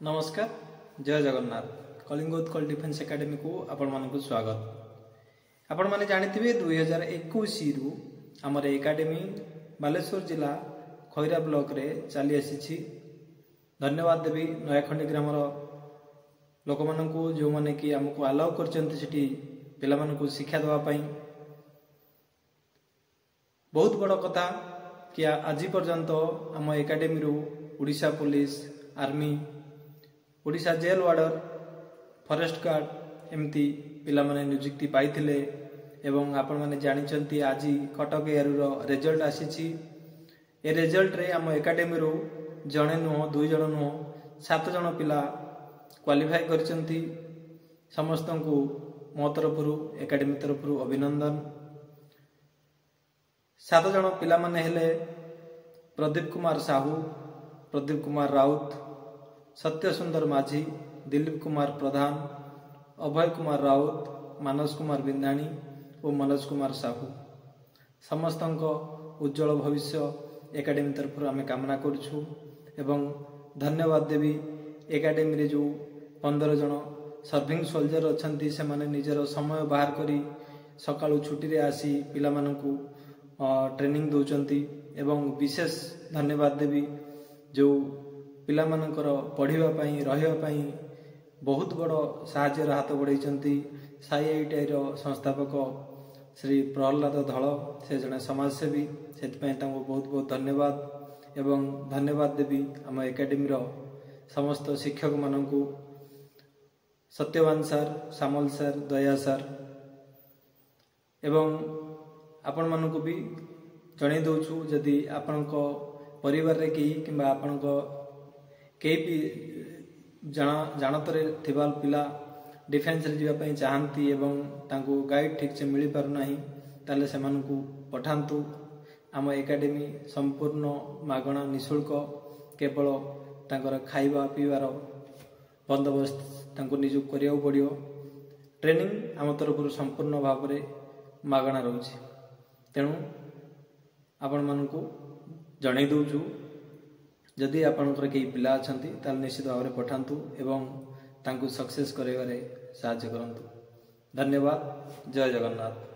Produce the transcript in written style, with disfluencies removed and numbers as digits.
नमस्कार जय Jagannath Kalinga Utkal defence academy को आपण मानक स्वागत। आपण माने जानिथिबे 2021 रु हमर एकेडमी बालेश्वर जिला खैरा ब्लॉक रे चली आसीछि। धन्यवाद देवी नयाखंडी ग्रामर लोक मानकु जो माने कि हमको अलाउ करचंती सिटी पिला मानकु शिक्षा देवा पई। बहुत बड़ कथा कि आज पर्यंत आम एकेडमी रु Odisha police army Odisha jail warder forest guard एमती पिला माने नियुक्ति पाइथिले एवं आपण माने जानिचंती आज कटक एयरर रिजल्ट आसीछि। ए रिजल्ट रे आम एकेडमी रु जणे नुह दुई जण नुह 7 जण पिला क्वालिफाई करचंती। समस्त को मो तरफ एकेडमी तरफ अभिनंदन। 7 जण पिला माने हेले प्रदीप कुमार साहू, प्रदीप कुमार राउत, सत्य सुंदर माझी, दिलीप कुमार प्रधान, अभय कुमार राउत, मानस कुमार बिंदाणी और मनोज कुमार साहू। समस्त उज्जवल भविष्य एकेडमी तरफ आम कामना करुछु एवं धन्यवाद देवी एकेडमी रे जो 15 जन सर्विंग सोल्जर अछंती से माने निजर समय बाहर करी सकाळु छुट्टी रे आसी पिला मानकु ट्रेनिंग दउचंती एवं विशेष धन्यवाद देवी जो पिला मानकर पढ़िबा पई रहिबा पई बहुत बड़ साहाय्य हाथ बढ़ाई। साई आईटीआई संस्थापक श्री प्रहलाद धल से जड़े समाजसेवी से बहुत बहुत धन्यवाद एवं धन्यवाद देवी आम एकेडमी समस्त शिक्षक मानू सत्यवान सर, सामल सर, दया सर एवं आपण मानू भी जन दौचु जदि आपण परिवार रे कहीं कि आपण कई भी जानतर थिबा पिला डिफेन्स रे जीवा चाहती एवं तांको गाइड ठीक से मिल पार नाही ताले से मानकु पठांतु। आम एकेडमी संपूर्ण मागणा निशुल्क केवल तांकर खाइबा पीबार बंदोबस्त तांको निजुक करिया पड़ियो। ट्रेनिंग आम तरफ संपूर्ण भाव में मागणा रोचे। तेणु आपण मानकु जणै दउछु जदि आपणकर कई पिला अछंती ताल निश्चित भाव में पठांतु एवं तांको सक्सेस करेबारे साहाय्य करंतु। धन्यवाद। जय जगन्नाथ।